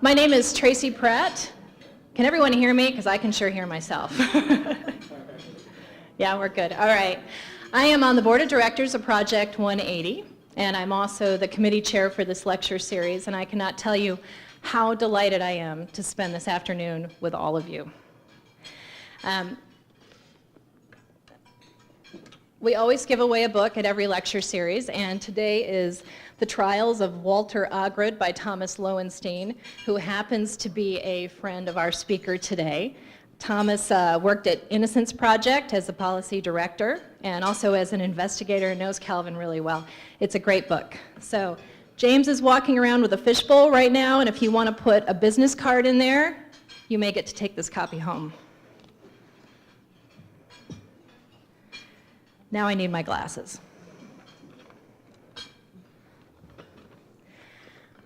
My name is Tracy Pratt. Can everyone hear me? Because I can sure hear myself. Yeah, we're good. All right. I am on the board of directors of Project 180, and I'm also the committee chair for this lecture series, and I cannot tell you how delighted I am to spend this afternoon with all of you. We always give away a book at every lecture series, and today is The Trials of Walter Agrid by Thomas Lowenstein, who happens to be a friend of our speaker today. Thomas worked at Innocence Project as a policy director and also as an investigator and knows Calvin really well. It's a great book. So James is walking around with a fishbowl right now, and if you want to put a business card in there, you may get to take this copy home. Now I need my glasses.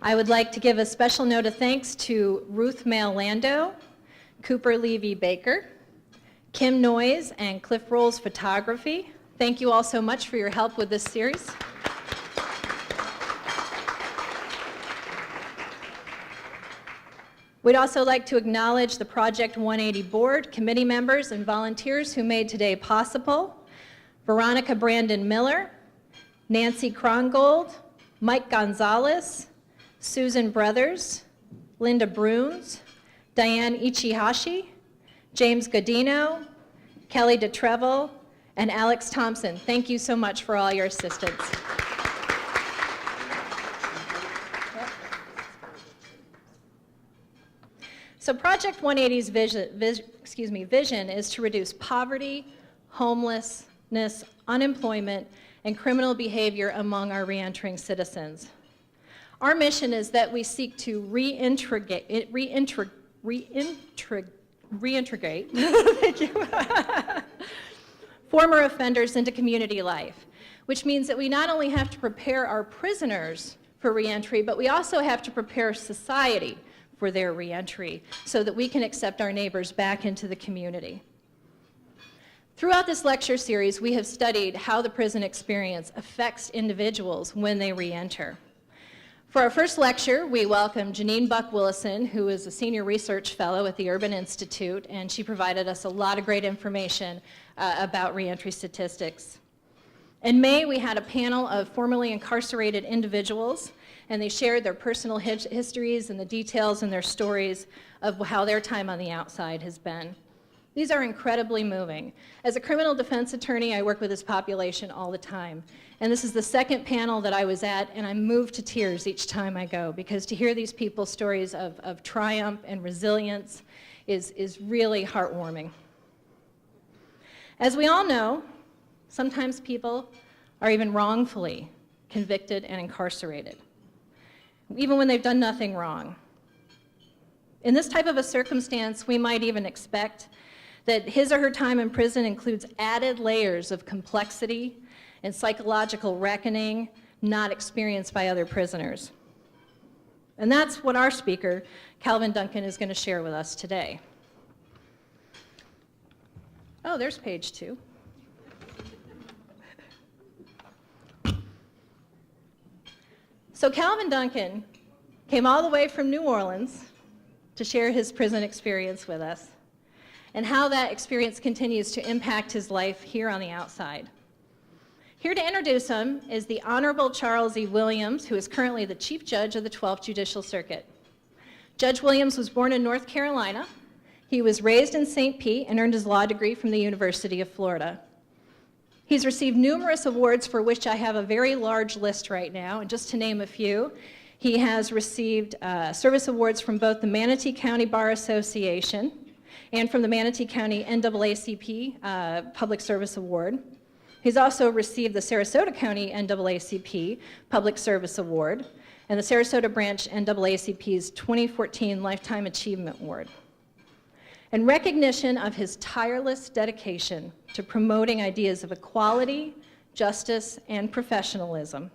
I would like to give a special note of thanks to Ruth Mail Lando, Cooper Levy Baker, Kim Noyes, and Cliff Rolls Photography. Thank you all so much for your help with this series. We'd also like to acknowledge the Project 180 board, committee members, and volunteers who made today possible. Veronica Brandon Miller, Nancy Krongold, Mike Gonzalez, Susan Brothers, Linda Bruns, Diane Ichihashi, James Godino, Kelly DeTrevel, and Alex Thompson. Thank you so much for all your assistance. So Project 180's vision is to reduce poverty, homelessness, unemployment, and criminal behavior among our reentering citizens. Our mission is that we seek to reintegrate thank you, former offenders into community life, which means that we not only have to prepare our prisoners for reentry, but we also have to prepare society for their reentry so that we can accept our neighbors back into the community. Throughout this lecture series, we have studied how the prison experience affects individuals when they reenter. For our first lecture, we welcome Janine Buck-Willison, who is a senior research fellow at the Urban Institute, and she provided us a lot of great information about reentry statistics. In May, we had a panel of formerly incarcerated individuals, and they shared their personal histories and the details and their stories of how their time on the outside has been. These are incredibly moving. As a criminal defense attorney, I work with this population all the time. And this is the second panel that I was at, and I'm moved to tears each time I go, because to hear these people's stories of triumph and resilience is really heartwarming. As we all know, sometimes people are even wrongfully convicted and incarcerated, even when they've done nothing wrong. In this type of a circumstance, we might even expect that his or her time in prison includes added layers of complexity and psychological reckoning not experienced by other prisoners. And that's what our speaker, Calvin Duncan, is going to share with us today. Oh, there's page 2. So Calvin Duncan came all the way from New Orleans to share his prison experience with us, and how that experience continues to impact his life here on the outside. Here to introduce him is the Honorable Charles E. Williams, who is currently the Chief Judge of the 12th Judicial Circuit. Judge Williams was born in North Carolina. He was raised in St. Pete and earned his law degree from the University of Florida. He's received numerous awards for which I have a very large list right now, and just to name a few, he has received service awards from both the Manatee County Bar Association and from the Manatee County NAACP Public Service Award. He's also received the Sarasota County NAACP Public Service Award and the Sarasota Branch NAACP's 2014 Lifetime Achievement Award. In recognition of his tireless dedication to promoting ideas of equality, justice, and professionalism,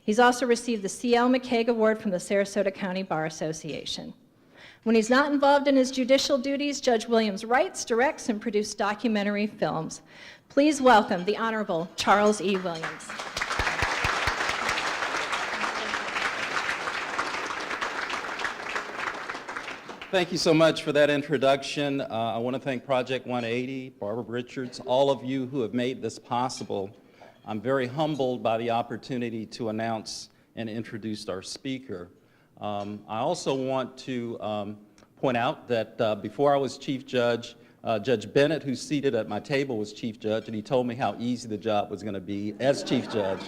he's also received the C.L. McCaig Award from the Sarasota County Bar Association. When he's not involved in his judicial duties, Judge Williams writes, directs, and produces documentary films. Please welcome the Honorable Charles E. Williams. Thank you so much for that introduction. I want to thank Project 180, Barbara Richards, all of you who have made this possible. I'm very humbled by the opportunity to announce and introduce our speaker. I also want to point out that before I was Chief Judge, Judge Bennett, who's seated at my table, was Chief Judge, and he told me how easy the job was going to be as Chief Judge.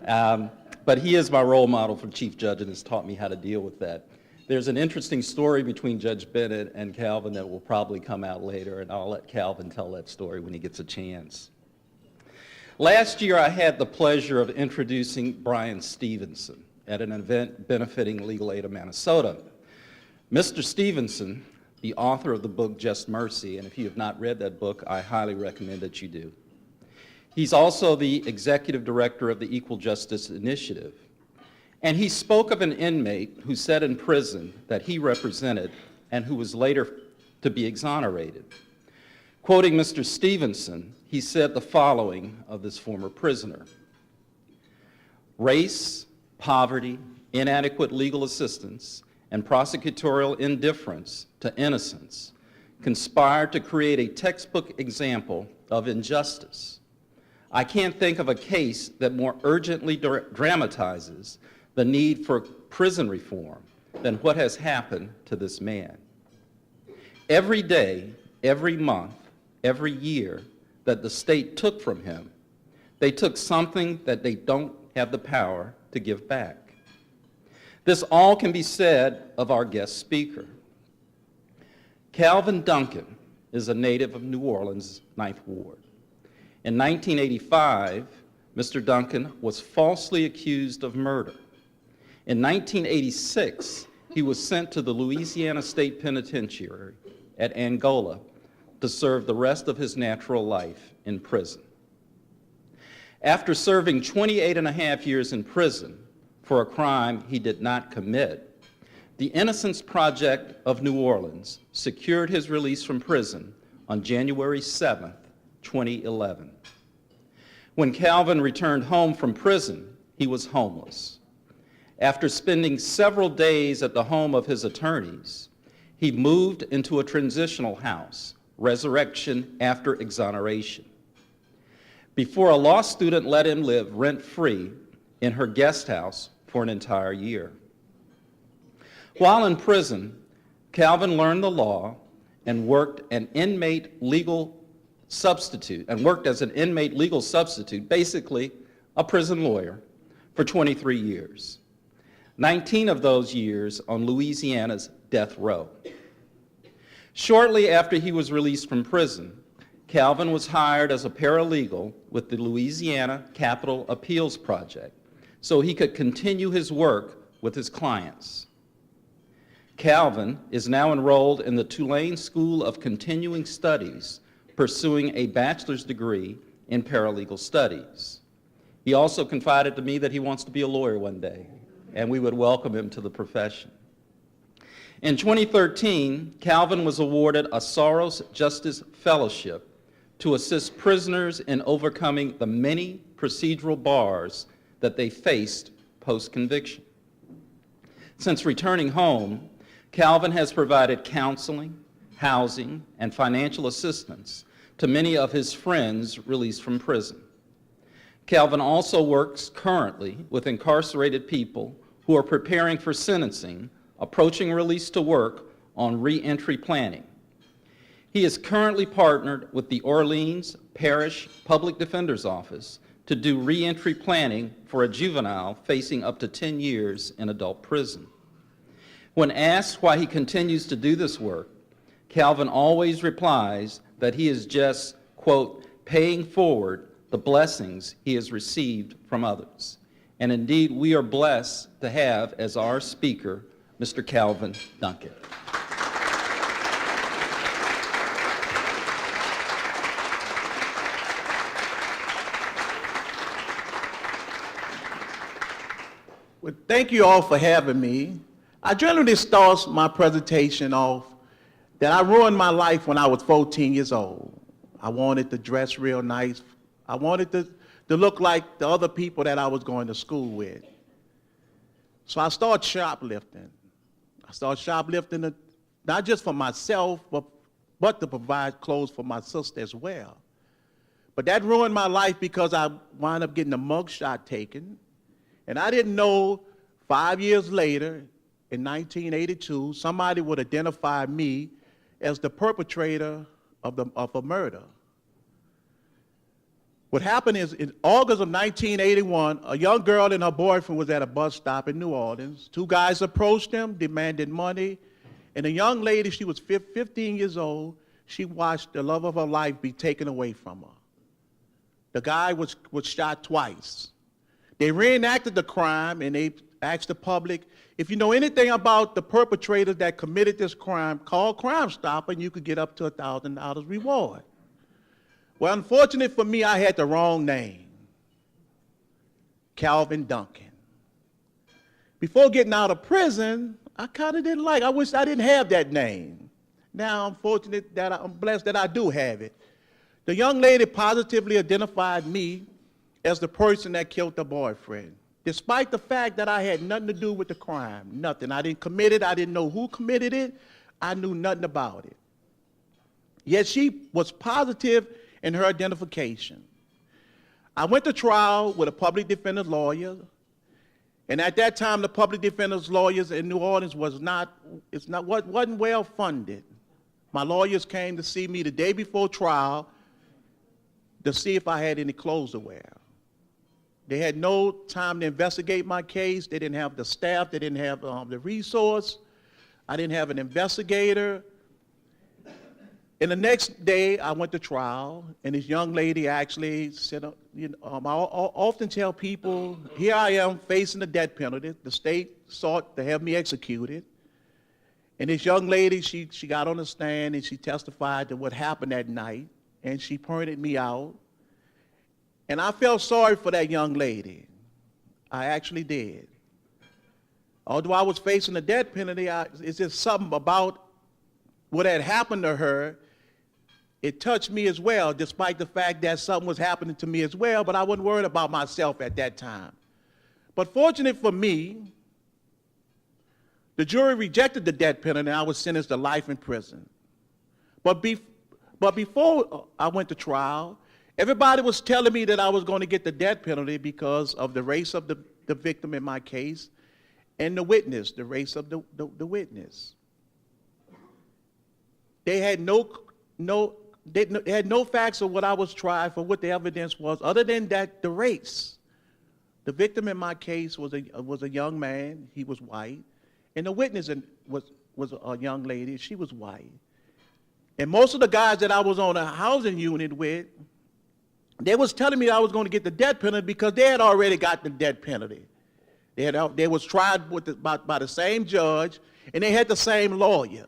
But he is my role model for Chief Judge and has taught me how to deal with that. There's an interesting story between Judge Bennett and Calvin that will probably come out later, and I'll let Calvin tell that story when he gets a chance. Last year, I had the pleasure of introducing Brian Stevenson at an event benefiting Legal Aid of Minnesota. Mr. Stevenson, the author of the book Just Mercy, and if you have not read that book, I highly recommend that you do. He's also the executive director of the Equal Justice Initiative. And he spoke of an inmate who sat in prison that he represented and who was later to be exonerated. Quoting Mr. Stevenson, he said the following of this former prisoner: "Race, poverty, inadequate legal assistance, and prosecutorial indifference to innocence conspired to create a textbook example of injustice. I can't think of a case that more urgently dramatizes the need for prison reform than what has happened to this man. Every day, every month, every year that the state took from him, they took something that they don't have the power to give back. This all can be said of our guest speaker. Calvin Duncan is a native of New Orleans' 9th Ward. In 1985, Mr. Duncan was falsely accused of murder. In 1986, he was sent to the Louisiana State Penitentiary at Angola to serve the rest of his natural life in prison. After serving 28 and a half years in prison for a crime he did not commit, the Innocence Project of New Orleans secured his release from prison on January 7th, 2011. When Calvin returned home from prison, he was homeless. After spending several days at the home of his attorneys, he moved into a transitional house, Resurrection after exoneration, before a law student let him live rent-free in her guest house for an entire year. While in prison, Calvin learned the law and worked as an inmate legal substitute, basically a prison lawyer, for 23 years. 19 of those years on Louisiana's death row. Shortly after he was released from prison, Calvin was hired as a paralegal with the Louisiana Capital Appeals Project so he could continue his work with his clients. Calvin is now enrolled in the Tulane School of Continuing Studies, pursuing a bachelor's degree in paralegal studies. He also confided to me that he wants to be a lawyer one day, and we would welcome him to the profession. In 2013, Calvin was awarded a Soros Justice Fellowship to assist prisoners in overcoming the many procedural bars that they faced post-conviction. Since returning home, Calvin has provided counseling, housing, and financial assistance to many of his friends released from prison. Calvin also works currently with incarcerated people who are preparing for sentencing, approaching release to work on reentry planning. He is currently partnered with the Orleans Parish Public Defender's Office to do reentry planning for a juvenile facing up to 10 years in adult prison. When asked why he continues to do this work, Calvin always replies that he is just, quote, paying forward the blessings he has received from others. And indeed, we are blessed to have as our speaker, Mr. Calvin Duncan. Well, thank you all for having me. I generally start my presentation off that I ruined my life when I was 14 years old. I wanted to dress real nice. I wanted to look like the other people that I was going to school with. So I started shoplifting. I started shoplifting not just for myself, but to provide clothes for my sister as well. But that ruined my life because I wound up getting a mug shot taken. And I didn't know 5 years later, in 1982, somebody would identify me as the perpetrator of a murder. What happened is, in August of 1981, a young girl and her boyfriend was at a bus stop in New Orleans. Two guys approached them, demanded money, and a young lady, she was 15 years old, she watched the love of her life be taken away from her. The guy was shot twice. They reenacted the crime, and they asked the public, if you know anything about the perpetrators that committed this crime, call Crime Stopper, and you could get up to $1,000 reward. Well, unfortunately for me, I had the wrong name, Calvin Duncan. Before getting out of prison, I kind of didn't I wish I didn't have that name. Now I'm fortunate that I'm blessed that I do have it. The young lady positively identified me as the person that killed the boyfriend, despite the fact that I had nothing to do with the crime, nothing. I didn't commit it, I didn't know who committed it, I knew nothing about it. Yet she was positive in her identification. I went to trial with a public defender's lawyer, and at that time the public defender's lawyers in New Orleans wasn't well funded. My lawyers came to see me the day before trial to see if I had any clothes to wear. They had no time to investigate my case. They didn't have the staff. They didn't have the resource. I didn't have an investigator. And the next day, I went to trial, and this young lady actually said, I often tell people, here I am facing the death penalty. The state sought to have me executed. And this young lady, she got on the stand, and she testified to what happened that night, and she pointed me out. And I felt sorry for that young lady. I actually did. Although I was facing the death penalty, it's just something about what had happened to her. It touched me as well, despite the fact that something was happening to me as well, but I wasn't worried about myself at that time. But fortunate for me, the jury rejected the death penalty, and I was sentenced to life in prison. But before I went to trial, everybody was telling me that I was going to get the death penalty because of the race of the victim in my case and the witness, the race of the witness. They had they had no facts of what I was tried for, what the evidence was, other than that the race. The victim in my case was a young man. He was white, and the witness was a young lady. She was white. And most of the guys that I was on a housing unit with, they was telling me I was going to get the death penalty because they had already got the death penalty. They was tried by the same judge, and they had the same lawyer.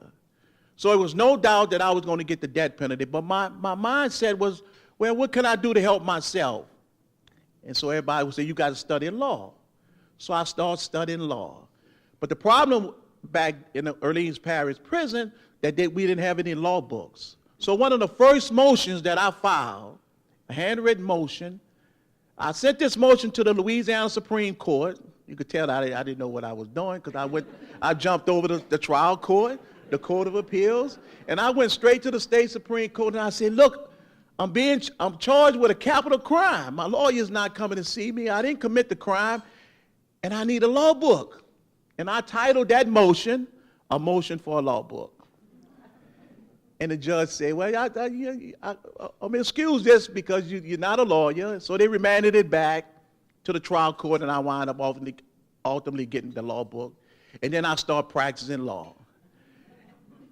So it was no doubt that I was going to get the death penalty. But my mindset was, well, what can I do to help myself? And so everybody would say, you got to study law. So I started studying law. But the problem back in the Orleans Parish prison, that we didn't have any law books. So one of the first motions that I filed, a handwritten motion, I sent this motion to the Louisiana Supreme Court. You could tell I didn't know what I was doing because I jumped over the trial court, the Court of Appeals, and I went straight to the state Supreme Court, and I said, look, I'm charged with a capital crime. My lawyer's not coming to see me. I didn't commit the crime, and I need a law book. And I titled that motion, A Motion for a Law Book. And the judge said, well, I'm excuse this because you're not a lawyer. So they remanded it back to the trial court, and I wound up ultimately getting the law book. And then I started practicing law.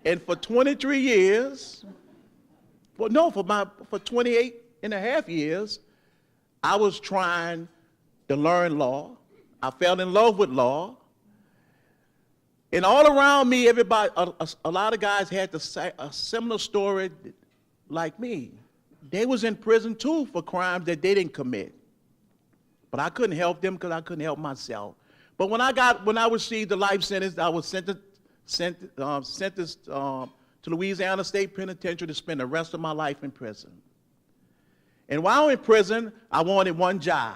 And for 23 years, for 28 and a half years, I was trying to learn law. I fell in love with law. And all around me, everybody, a lot of guys had a similar story like me. They was in prison too for crimes that they didn't commit. But I couldn't help them because I couldn't help myself. But when I received the life sentence, I was sentenced to Louisiana State Penitentiary to spend the rest of my life in prison. And while in prison, I wanted one job.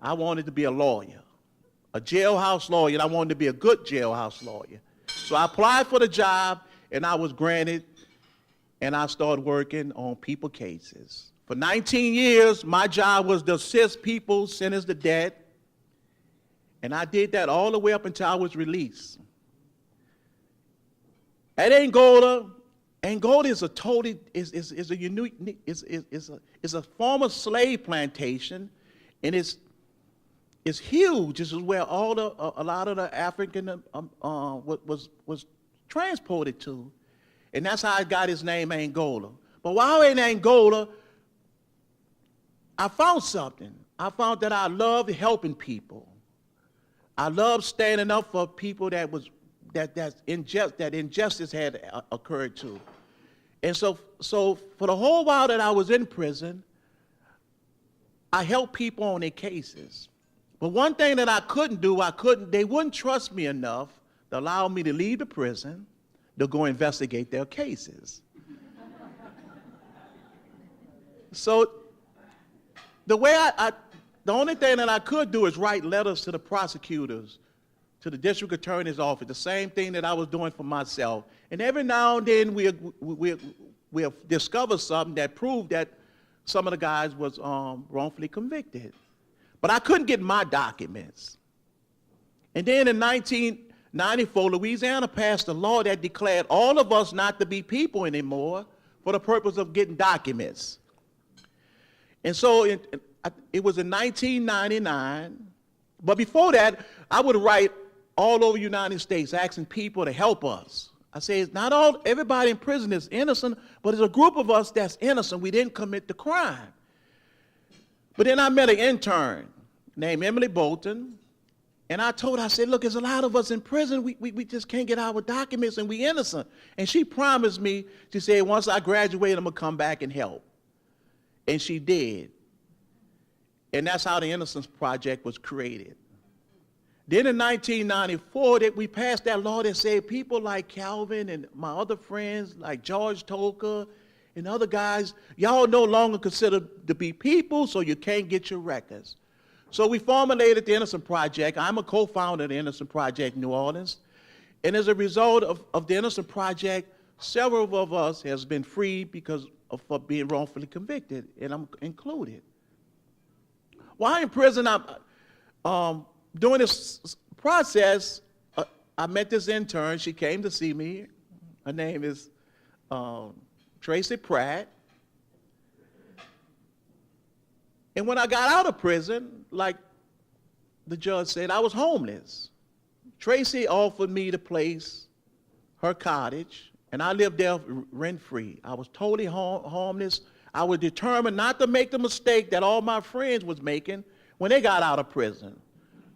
I wanted to be a lawyer, a jailhouse lawyer, and I wanted to be a good jailhouse lawyer. So I applied for the job, and I was granted, and I started working on people cases. For 19 years, my job was to assist people sentenced to death, and I did that all the way up until I was released. At Angola is a totally is a unique is a former slave plantation, and it's huge. This is where a lot of the African was transported to, and that's how it got its name Angola. But while in Angola, I found something. I found that I loved helping people. I loved standing up for people that injustice had occurred to. And so for the whole while that I was in prison, I helped people on their cases. But one thing that I couldn't do, they wouldn't trust me enough to allow me to leave the prison to go investigate their cases. So the only thing that I could do is write letters to the prosecutors, to the district attorney's office, the same thing that I was doing for myself. And every now and then we'll discover something that proved that some of the guys was wrongfully convicted. But I couldn't get my documents. And then in 1994, Louisiana passed a law that declared all of us not to be people anymore for the purpose of getting documents. And so it was in 1999. But before that, I would write all over the United States asking people to help us. I say it's not everybody in prison is innocent, but there's a group of us that's innocent. We didn't commit the crime. But then I met an intern named Emily Bolton, and I told her, I said, look, there's a lot of us in prison. We just can't get our documents, and we innocent. And she promised me, she said, once I graduate, I'm going to come back and help. And she did. And that's how the Innocence Project was created. Then in 1994, we passed that law that said people like Calvin and my other friends like George Toker and other guys, y'all no longer considered to be people, so you can't get your records. So we formulated the Innocence Project. I'm a co-founder of the Innocence Project New Orleans. And as a result of the Innocence Project, several of us has been freed for being wrongfully convicted, and I'm included. While in prison, during this process, I met this intern. She came to see me. Her name is Tracy Pratt. And when I got out of prison, like the judge said, I was homeless. Tracy offered me the place, her cottage, and I lived there rent-free. I was totally homeless. I was determined not to make the mistake that all my friends was making when they got out of prison.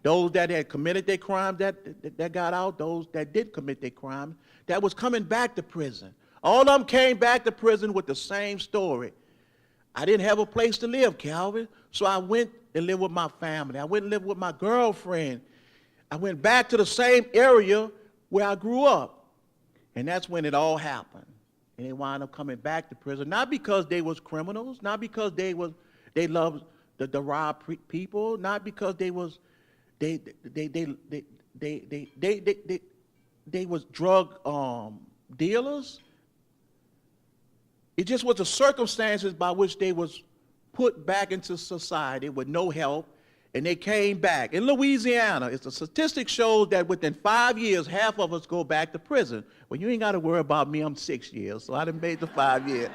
Those that had committed their crime that got out, those that did commit their crime, that was coming back to prison. All of them came back to prison with the same story. I didn't have a place to live, Calvin, so I went and lived with my family. I went and lived with my girlfriend. I went back to the same area where I grew up. And that's when it all happened. And they wound up coming back to prison, not because they was criminals, not because they loved to rob people, not because they was drug dealers. It just was the circumstances by which they was put back into society with no help, and they came back. In Louisiana, the statistic shows that within 5 years, half of us go back to prison. Well, you ain't got to worry about me. I'm 6 years, so I done made the 5 years.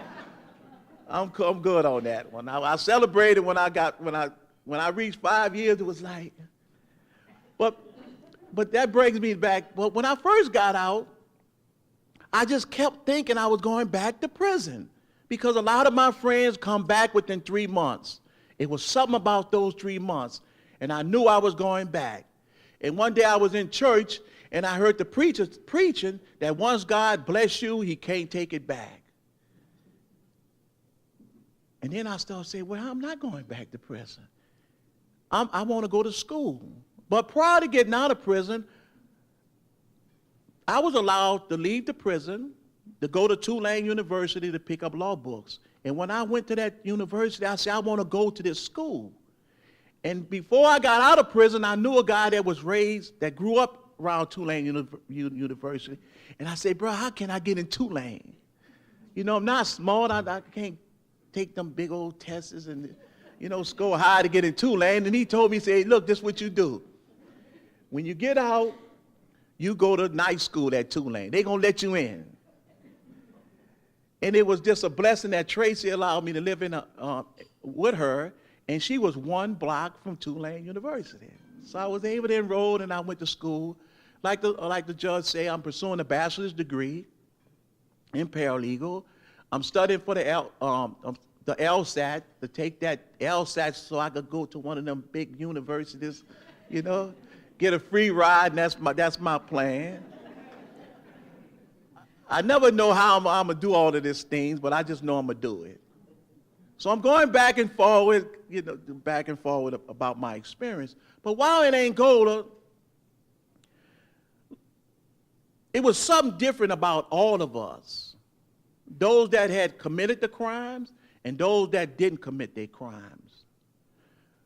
I'm good on that one. I celebrated when I reached 5 years. It was like, but that brings me back. But when I first got out, I just kept thinking I was going back to prison because a lot of my friends come back within 3 months. It was something about those 3 months, and I knew I was going back. And one day I was in church, and I heard the preacher preaching that once God bless you, he can't take it back. And then I started saying, well, I'm not going back to prison. I want to go to school. But prior to getting out of prison, I was allowed to leave the prison, to go to Tulane University to pick up law books. And when I went to that university, I said, I want to go to this school. And before I got out of prison, I knew a guy that grew up around Tulane University, and I say, bro, how can I get in Tulane? You know, I'm not smart. I can't take them big old tests and, score high to get in Tulane. And he told me, he said, look, this is what you do. When you get out, you go to night school at Tulane. They're going to let you in. And it was just a blessing that Tracy allowed me to live in with her, and she was 1 block from Tulane University. So I was able to enroll, and I went to school. Like the judge said, I'm pursuing a bachelor's degree in paralegal. I'm studying for the LSAT, to take that LSAT so I could go to one of them big universities, get a free ride, and that's my plan. I never know how I'm going to do all of these things, but I just know I'm going to do it. So I'm going back and forward about my experience. But while in Angola, it was something different about all of us. Those that had committed the crimes and those that didn't commit their crimes.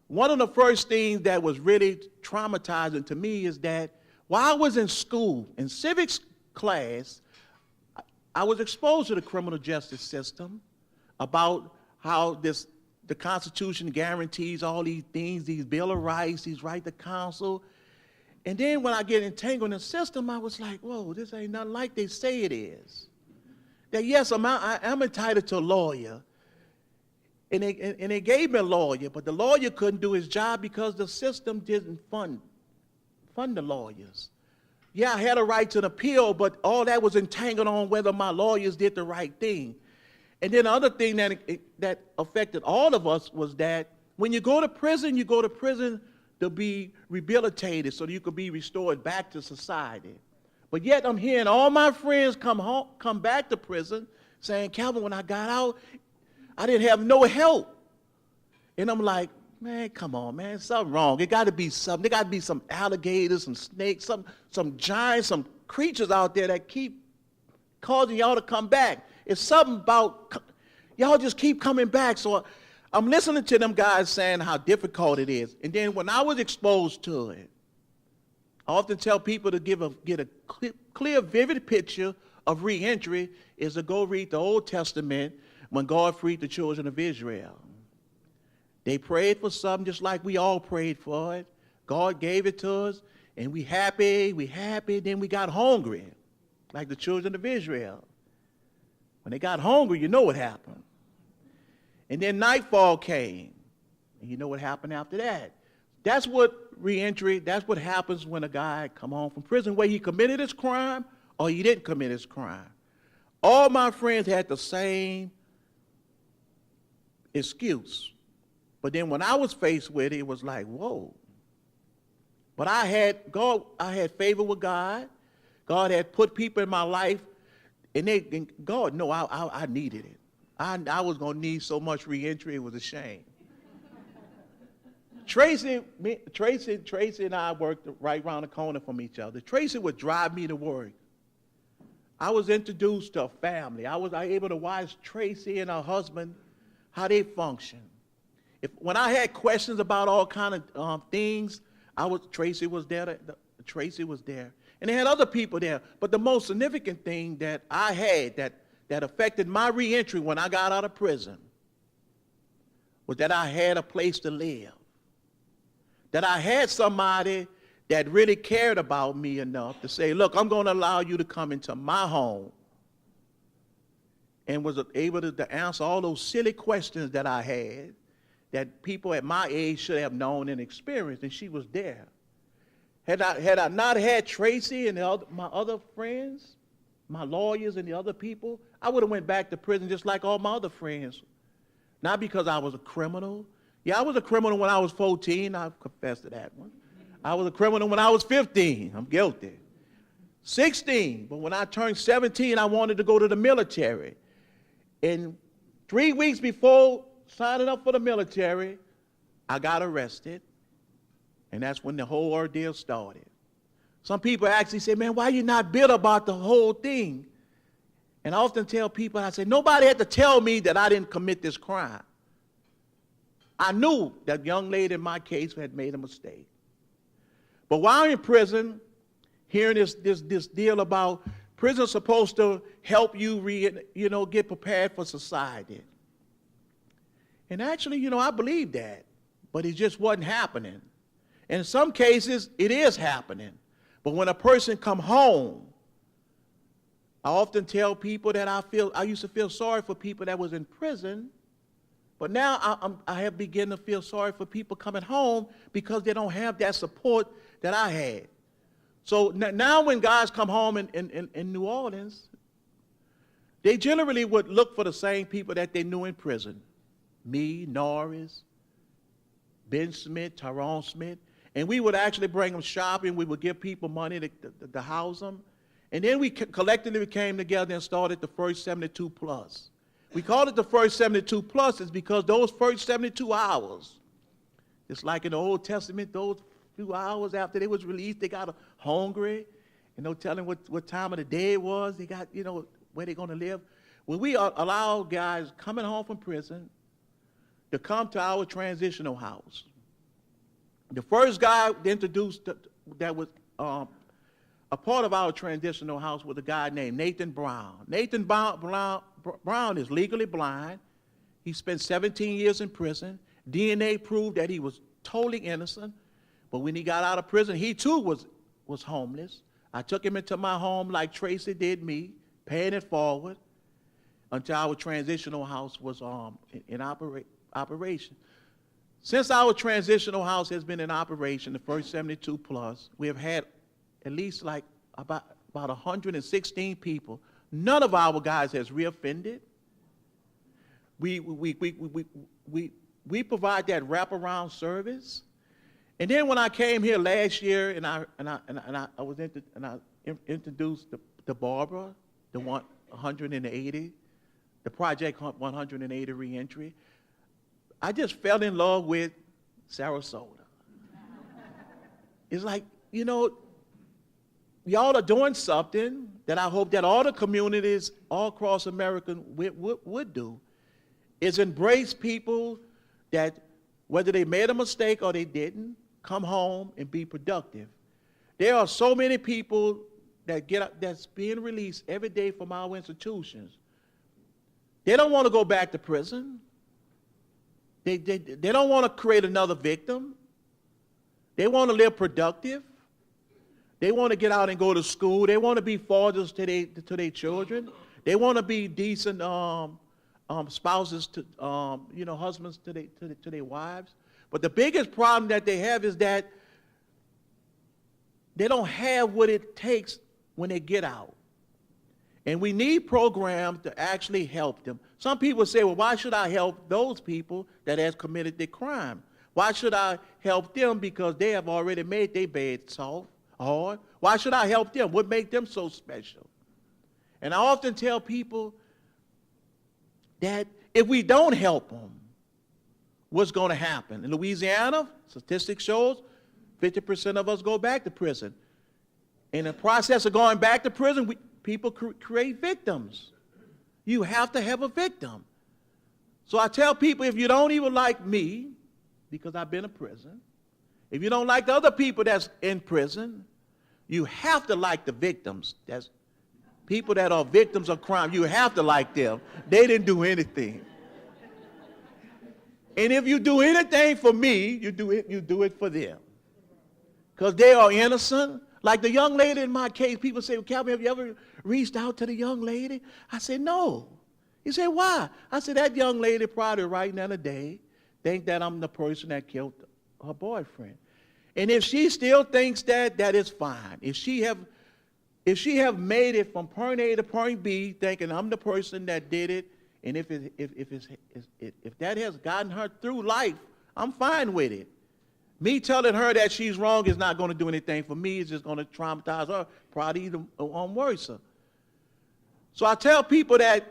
One of the first things that was really traumatizing to me is that while I was in school, in civics class, I was exposed to the criminal justice system, about how the Constitution guarantees all these things, these Bill of Rights, these right to counsel. And then when I get entangled in the system, I was like, whoa, this ain't nothing like they say it is. That yes, I'm entitled to a lawyer. And they gave me a lawyer, but the lawyer couldn't do his job because the system didn't fund the lawyers. Yeah, I had a right to an appeal, but all that was entangled on whether my lawyers did the right thing. And then the other thing that affected all of us was that when you go to prison to be rehabilitated so that you could be restored back to society. But yet I'm hearing all my friends come back to prison saying, Calvin, when I got out, I didn't have no help. And I'm like, man, come on, man, something wrong. It got to be something. There got to be some alligators, some snakes, some giants, some creatures out there that keep causing y'all to come back. It's something about, y'all just keep coming back. So I'm listening to them guys saying how difficult it is. And then when I was exposed to it, I often tell people to get a clear, vivid picture of reentry is to go read the Old Testament when God freed the children of Israel. They prayed for something just like we all prayed for it. God gave it to us, and we happy, then we got hungry, like the children of Israel. When they got hungry, you know what happened. And then nightfall came, and you know what happened after that. That's what reentry, that's what happens when a guy come home from prison, where he committed his crime or he didn't commit his crime. All my friends had the same excuse. But then when I was faced with it, it was like, whoa. But I had favor with God. God had put people in my life, and God knew I needed it. I was going to need so much reentry, it was a shame. Tracy and I worked right around the corner from each other. Tracy would drive me to work. I was introduced to a family. I was able to watch Tracy and her husband, how they function. When I had questions about all kind of things, Tracy was there. Tracy was there, and they had other people there. But the most significant thing that I had that affected my reentry when I got out of prison was that I had a place to live. That I had somebody that really cared about me enough to say, look, I'm going to allow you to come into my home, and was able to answer all those silly questions that I had, that people at my age should have known and experienced, and she was there. Had I not had Tracy and my other friends, my lawyers and the other people, I would have went back to prison just like all my other friends. Not because I was a criminal. Yeah, I was a criminal when I was 14. I confess to that one. I was a criminal when I was 15. I'm guilty. 16, but when I turned 17, I wanted to go to the military. And 3 weeks before signing up for the military, I got arrested. And that's when the whole ordeal started. Some people actually say, man, why are you not bitter about the whole thing? And I often tell people, I say, nobody had to tell me that I didn't commit this crime. I knew that young lady in my case had made a mistake. But while in prison, hearing this deal about prison's supposed to help you, get prepared for society. And actually, I believe that, but it just wasn't happening. And in some cases, it is happening. But when a person come home, I often tell people that I used to feel sorry for people that was in prison, but now I have begun to feel sorry for people coming home because they don't have that support that I had. So now when guys come home in New Orleans, they generally would look for the same people that they knew in prison. Me, Norris, Ben Smith, Tyrone Smith. And we would actually bring them shopping. We would give people money to house them. And then we collectively came together and started the first 72 plus. We called it the first 72 plus is because those first 72 hours, it's like in the Old Testament, those few hours after they was released, they got hungry, and no telling what time of the day it was. They got, where they're going to live. When we allow guys coming home from prison to come to our transitional house, the first guy introduced that was a part of our transitional house was a guy named Nathan Brown. Nathan Brown is legally blind. He spent 17 years in prison. DNA proved that he was totally innocent. But when he got out of prison, he too was homeless. I took him into my home like Tracy did me, paying it forward until our transitional house was in operation. Since our transitional house has been in operation, the first 72 plus, we have had at least like about 116 people. None of our guys has reoffended. We provide that wraparound service. And then when I came here last year and I introduced the Barbara, the 180, the Project 180 reentry, I just fell in love with Sarasota. It's like, y'all are doing something that I hope that all the communities all across America would do, is embrace people that, whether they made a mistake or they didn't, come home and be productive. There are so many people that's being released every day from our institutions. They don't want to go back to prison. They don't want to create another victim. They want to live productive. They want to get out and go to school. They want to be fathers to their children. They want to be decent spouses to husbands to their wives. But the biggest problem that they have is that they don't have what it takes when they get out. And we need programs to actually help them. Some people say, well, why should I help those people that has committed the crime? Why should I help them because they have already made their bed soft, hard? Why should I help them? What makes them so special? And I often tell people that if we don't help them, what's going to happen? In Louisiana, statistics shows 50% of us go back to prison. In the process of going back to prison, people create victims. You have to have a victim. So I tell people, if you don't even like me, because I've been in prison, if you don't like the other people that's in prison, you have to like the victims. That's people that are victims of crime. You have to like them. They didn't do anything. And if you do anything for me, you do it for them. Because they are innocent. Like the young lady in my case, people say, well, Calvin, have you ever reached out to the young lady? I said, no. He said, why? I said, that young lady probably right now today think that I'm the person that killed her boyfriend. And if she still thinks that, that is fine. If she have made it from point A to point B thinking I'm the person that did it, and if that has gotten her through life, I'm fine with it. Me telling her that she's wrong is not going to do anything for me. It's just going to traumatize her, probably even worse. So I tell people that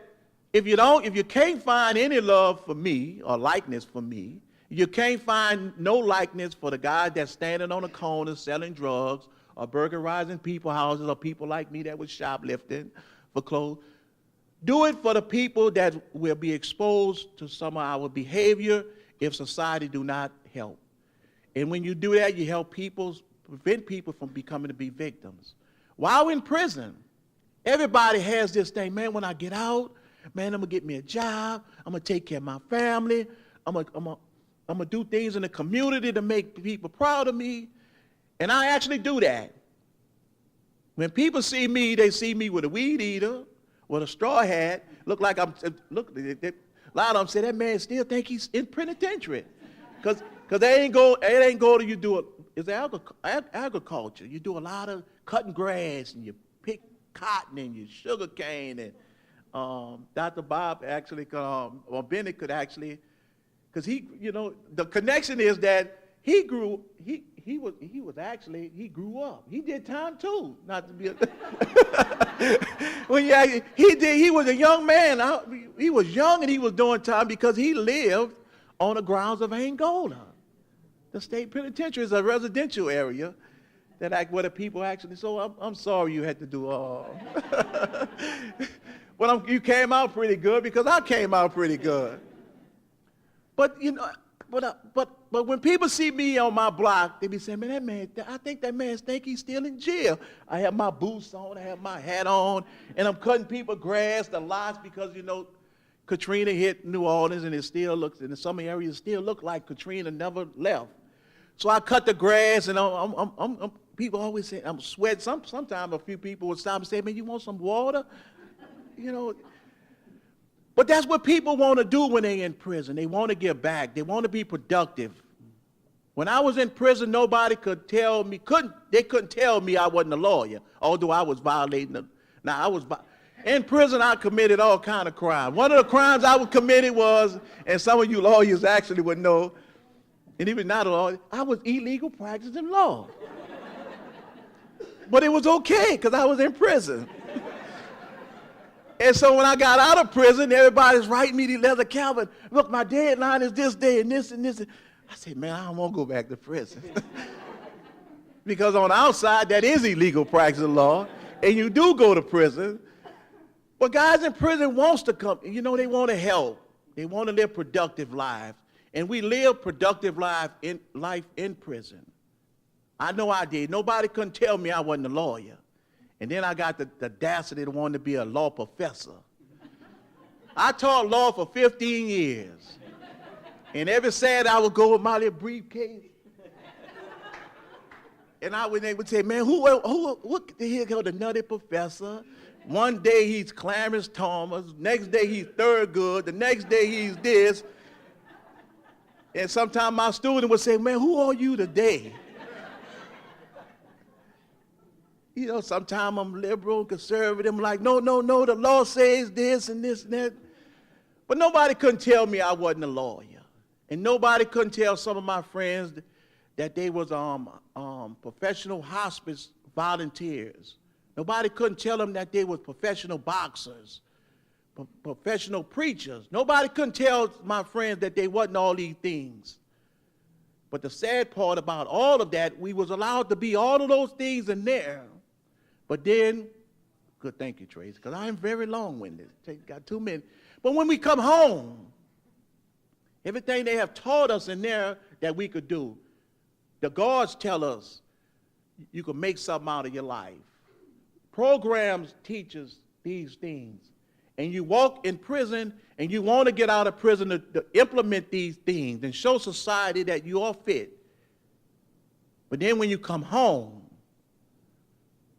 if you can't find any love for me or likeness for me, you can't find no likeness for the guy that's standing on a corner selling drugs or burglarizing people's houses or people like me that was shoplifting for clothes. Do it for the people that will be exposed to some of our behavior if society do not help. And when you do that, you help people's prevent people from becoming to be victims. While in prison, everybody has this thing, man, when I get out, man, I'm going to get me a job. I'm going to take care of my family. I'm going to do things in the community to make people proud of me. And I actually do that. When people see me, they see me with a weed eater, with a straw hat. Look like a lot of them say that man still think he's in penitentiary. Because it ain't go to you do it. It's agriculture. You do a lot of cutting grass, and you pick cotton, and you sugar cane, and Dr. Bob actually, or Bennett could actually, because he, the connection is that he grew up. He did time too, not to be. He was a young man. He was young and he was doing time because he lived on the grounds of Angola. The state penitentiary is a residential area where the people actually. So I'm sorry you had to do all. But you came out pretty good because I came out pretty good. But But when people see me on my block, they be saying, man, I think that man think he's still in jail. I have my boots on, I have my hat on, and I'm cutting people grass, the lots, because, Katrina hit New Orleans, and it still looks, in some areas, still look like Katrina never left. So I cut the grass, and people always say, I'm sweating. Sometimes a few people would stop and say, man, you want some water? But that's what people want to do when they're in prison. They want to give back. They want to be productive. When I was in prison, nobody could tell me, they couldn't tell me I wasn't a lawyer, although I was violating them. In prison, I committed all kind of crimes. One of the crimes I committed was, and some of you lawyers actually would know, and even not a lawyer, I was illegal practicing law. But it was okay, because I was in prison. And so when I got out of prison, everybody's writing me these letters, Calvin, look, my deadline is this day and this and this. I said, man, I don't want to go back to prison. Because on the outside, that is illegal practice of law, and you do go to prison. But guys in prison wants to come, they want to help. They want to live productive lives. And we live productive life in prison. I know I did. Nobody couldn't tell me I wasn't a lawyer. And then I got the audacity to want to be a law professor. I taught law for 15 years. And every Saturday I would go with my little briefcase. And they would say, man, what the hell go the nutty professor? One day he's Clarence Thomas. Next day he's Thurgood. The next day he's this. And sometimes my student would say, man, who are you today? Sometimes I'm liberal, conservative. I'm like, no, the law says this and this and that. But nobody couldn't tell me I wasn't a lawyer. And nobody couldn't tell some of my friends that they was professional hospice volunteers. Nobody couldn't tell them that they was professional boxers, professional preachers. Nobody couldn't tell my friends that they wasn't all these things. But the sad part about all of that, we was allowed to be all of those things in there. But then, good, thank you, Tracy, because I am very long-winded. Got 2 minutes. But when we come home, everything they have taught us in there that we could do, the guards tell us you can make something out of your life. Programs teach us these things. And you walk in prison and you want to get out of prison to implement these things and show society that you are fit. But then when you come home,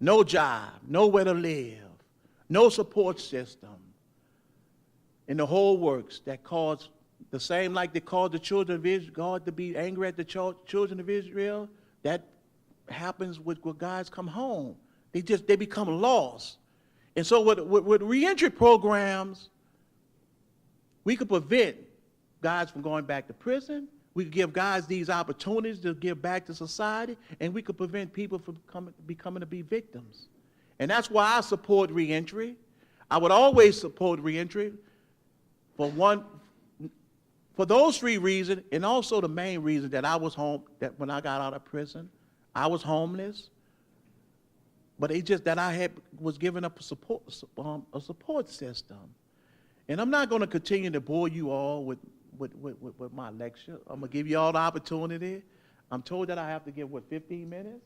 no job, nowhere to live, no support system, and the whole works that caused the same like they caused the children of Israel, God to be angry at the children of Israel. That happens when guys come home. They become lost. And so with reentry programs, we could prevent guys from going back to prison. We could give guys these opportunities to give back to society, and we could prevent people from becoming to be victims. And that's why I support reentry. I would always support reentry for those 3 reasons, and also the main reason that I was home, that when I got out of prison, I was homeless. But it's just that I was given a support system. And I'm not going to continue to bore you all with my lecture. I'm going to give you all the opportunity. I'm told that I have to give, 15 minutes?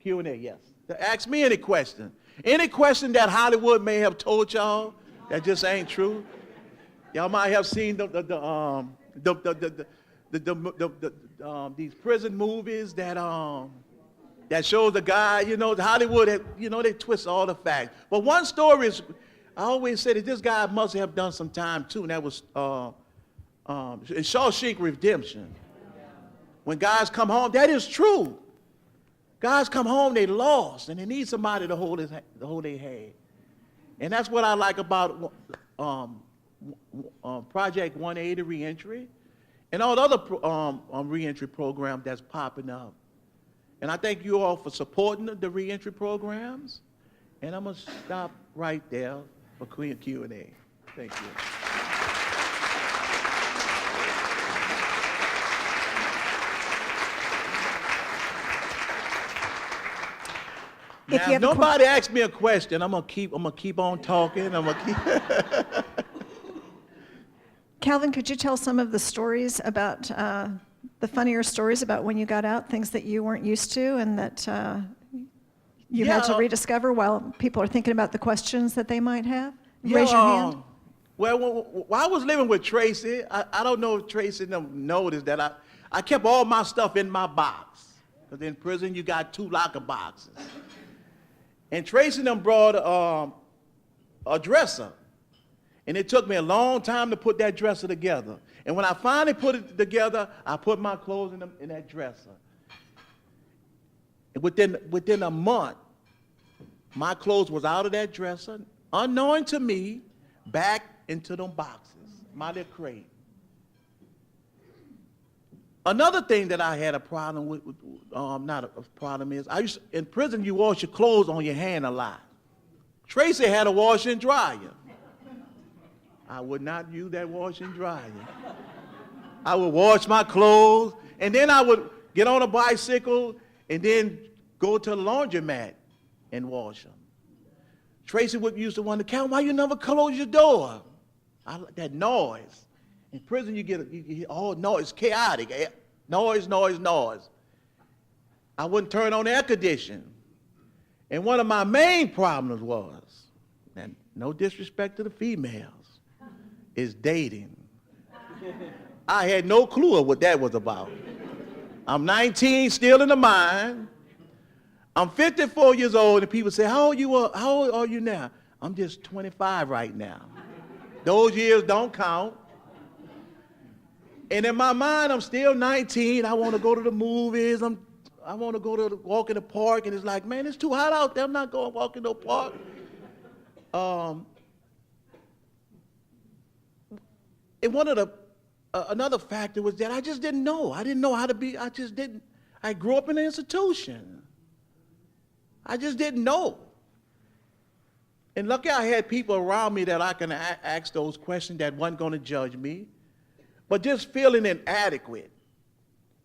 Q&A, yes. Ask me any question. Any question that Hollywood may have told y'all that just ain't true. Y'all might have seen these prison movies that shows the guy, you know, Hollywood, you know, they twist all the facts. But one story is, I always say that this guy must have done some time too, and that was in Shawshank Redemption. When guys come home, that is true. Guys come home, they lost, and they need somebody to hold their hand. And that's what I like about Project 180 Reentry and all the other reentry programs that's popping up. And I thank you all for supporting the reentry programs. And I'm going to stop right there for Q&A. Thank you. Now, if nobody asks me a question, I'm gonna keep on talking. Calvin, could you tell some of the stories about the funnier stories about when you got out, things that you weren't used to and that you had to rediscover while people are thinking about the questions that they might have? Raise your hand. Well, while I was living with Tracy, I don't know if Tracy noticed that I kept all my stuff in my box. Because in prison, you got 2 locker boxes. And Tracy and them brought a dresser. And it took me a long time to put that dresser together. And when I finally put it together, I put my clothes in that dresser. And within a month, my clothes was out of that dresser, unknowing to me, back into them boxes, my little crate. Another thing that I had a problem with, not a problem is, in prison you wash your clothes on your hand a lot. Tracy had a washer and dryer. I would not use that washer and dryer. I would wash my clothes, and then I would get on a bicycle and then go to the laundromat and wash them. Tracy would use the one to count, why you never close your door? That noise. In prison, you get all noise, chaotic, noise. I wouldn't turn on the air conditioning. And one of my main problems was, and no disrespect to the females, is dating. I had no clue of what that was about. I'm 19, still in the mind. I'm 54 years old, and people say, how old are you now? I'm just 25 right now. Those years don't count. And in my mind, I'm still 19. I want to go to the movies. I want to go to walk in the park. And it's like, man, it's too hot out there. I'm not going to walk in no park. And another factor was that I just didn't know. I didn't know how to be. I grew up in an institution. I just didn't know. And lucky I had people around me that I can ask those questions that wasn't going to judge me. But just feeling inadequate,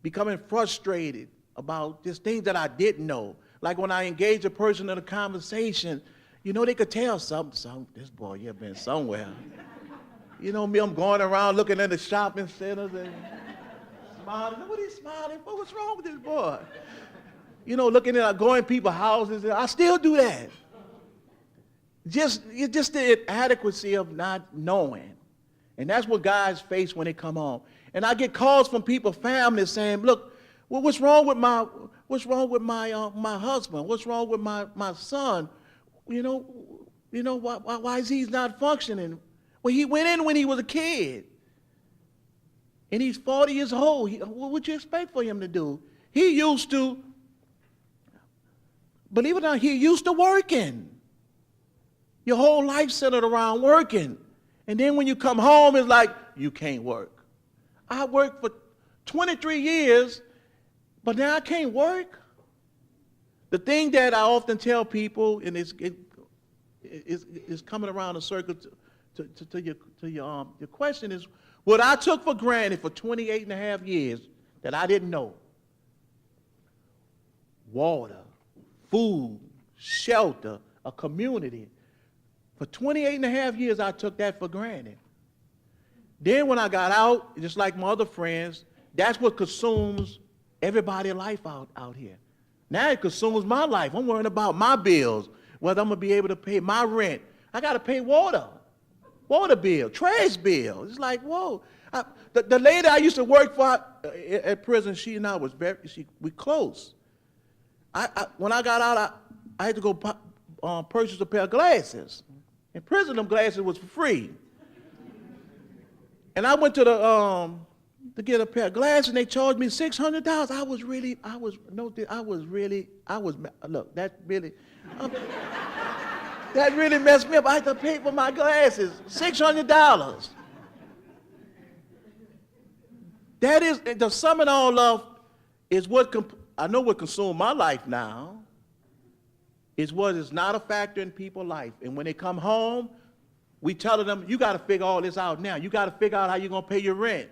becoming frustrated about just things that I didn't know. Like when I engage a person in a conversation, you know, they could tell this boy, you've been somewhere. You know me, I'm going around looking at the shopping centers and smiling. What are you smiling for? What's wrong with this boy? You know, looking at going people's houses. I still do that. Just the inadequacy of not knowing. And that's what guys face when they come home. And I get calls from people, families saying, look, well, what's wrong with my husband? What's wrong with my son? You know, why is he not functioning? Well, he went in when he was a kid. And he's 40 years old. What would you expect for him to do? He used to, believe it or not, he used to working. Your whole life centered around working. And then when you come home, it's like, you can't work. I worked for 23 years, but now I can't work. The thing that I often tell people, and it's coming around a circle to your question is, what I took for granted for 28 and a half years that I didn't know. Water, food, shelter, a community. For 28 and a half years, I took that for granted. Then when I got out, just like my other friends, that's what consumes everybody's life out here. Now it consumes my life. I'm worrying about my bills, whether I'm going to be able to pay my rent. I got to pay water bill, trash bill. It's like, whoa. The lady I used to work for at prison, she and I was we close. When I got out, I had to go purchase a pair of glasses. In prison, them glasses was for free. And I went to get a pair of glasses, and they charged me $600. That really messed me up. I had to pay for my glasses, $600. That is, the sum it all up is what, I know what consumed my life now, is what is not a factor in people's life. And when they come home, we tell them, you got to figure all this out now. You got to figure out how you're going to pay your rent,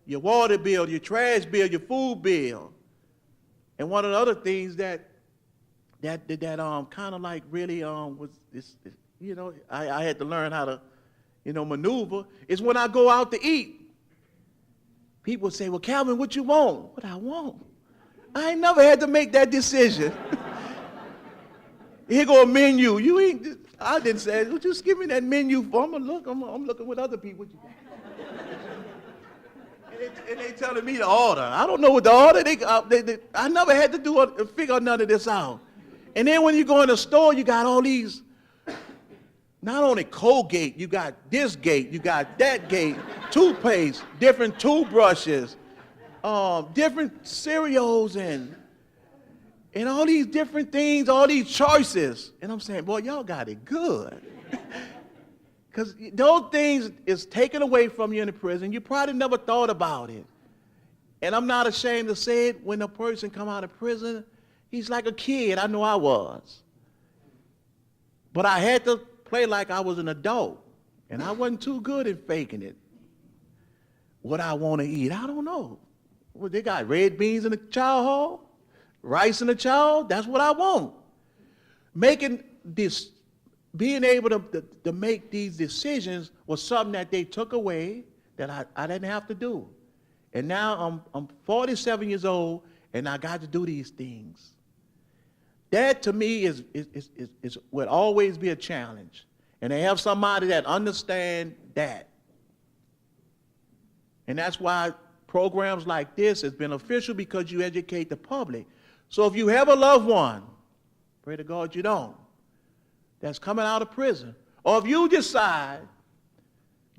your water bill, your trash bill, your food bill. And one of the other things that kind of like really was, I had to learn how to, maneuver, is when I go out to eat. People say, well, Calvin, what you want? What I want? I ain't never had to make that decision. Here go a menu. I didn't say, well, just give me that menu. I'm looking with other people. What you got? And they telling me to order. I don't know what to order. I never had to figure none of this out. And then when you go in the store, you got all these, not only Colgate, you got this gate, you got that gate, toothpaste, different toothbrushes, different cereals, and all these different things, all these choices. And I'm saying, boy, y'all got it good. Because those things is taken away from you in the prison. You probably never thought about it. And I'm not ashamed to say it, when a person come out of prison, he's like a kid. I know I was. But I had to play like I was an adult. And I wasn't too good at faking it. What I want to eat, I don't know. Well, they got red beans in the chow hall, rice in the chow, that's what I want. Being able to make these decisions was something that they took away that I didn't have to do. And now I'm 47 years old, and I got to do these things. That to me is would always be a challenge. And to have somebody that understand that. And that's why programs like this is beneficial, because you educate the public. So if you have a loved one, pray to God you don't, that's coming out of prison, or if you decide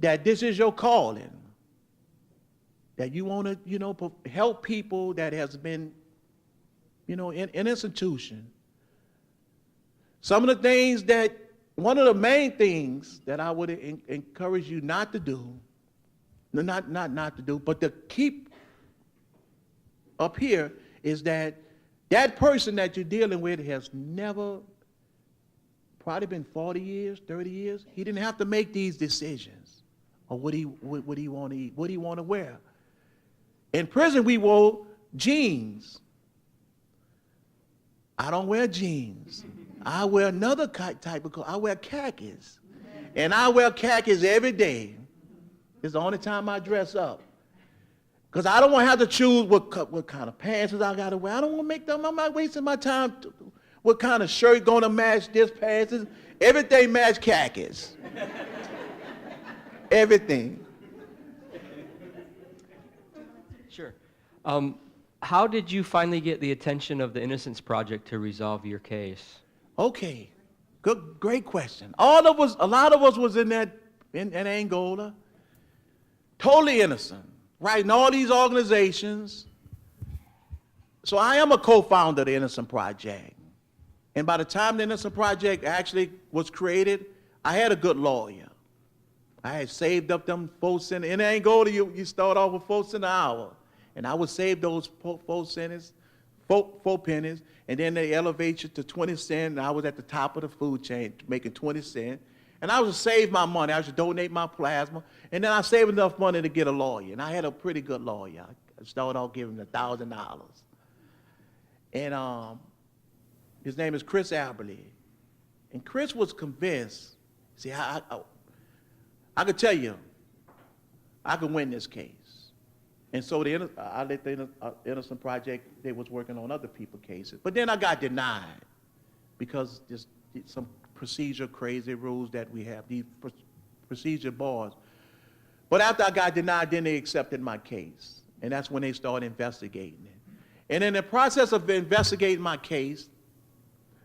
that this is your calling, that you want to, help people that has been, in institution. Some of the things one of the main things that I would encourage you not to do, not to do, but to keep up here, is that person that you're dealing with has never, probably been 40 years, 30 years, he didn't have to make these decisions on what he want to eat, what he want to wear. In prison, we wore jeans. I don't wear jeans. I wear another type of clothes. I wear khakis. And I wear khakis every day. It's the only time I dress up. Because I don't want to have to choose what kind of pants I got to wear. I don't want to make them. I'm not wasting my time. What kind of shirt going to match this pants? Everything match khakis. Everything. Sure. How did you finally get the attention of the Innocence Project to resolve your case? Okay, great question. A lot of us was in Angola, totally innocent, right? In all these organizations. So I am a co-founder of the Innocent Project. And by the time the Innocent Project actually was created, I had a good lawyer. I had saved up them 4 cents. In Angola, you start off with 4 cents an hour. And I would save those 4 cents, 4 pennies, and then they elevate you to 20 cents, and I was at the top of the food chain making 20 cents. And I would save my money. I should donate my plasma. And then I saved enough money to get a lawyer. And I had a pretty good lawyer. I started off giving him $1,000. And his name is Chris Aberley. And Chris was convinced. See, I could tell you, I could win this case. And so I let the Innocent Project, they was working on other people's cases. But then I got denied because there's some procedure crazy rules that we have, these procedure bars. But after I got denied, then they accepted my case. And that's when they started investigating it. And in the process of investigating my case,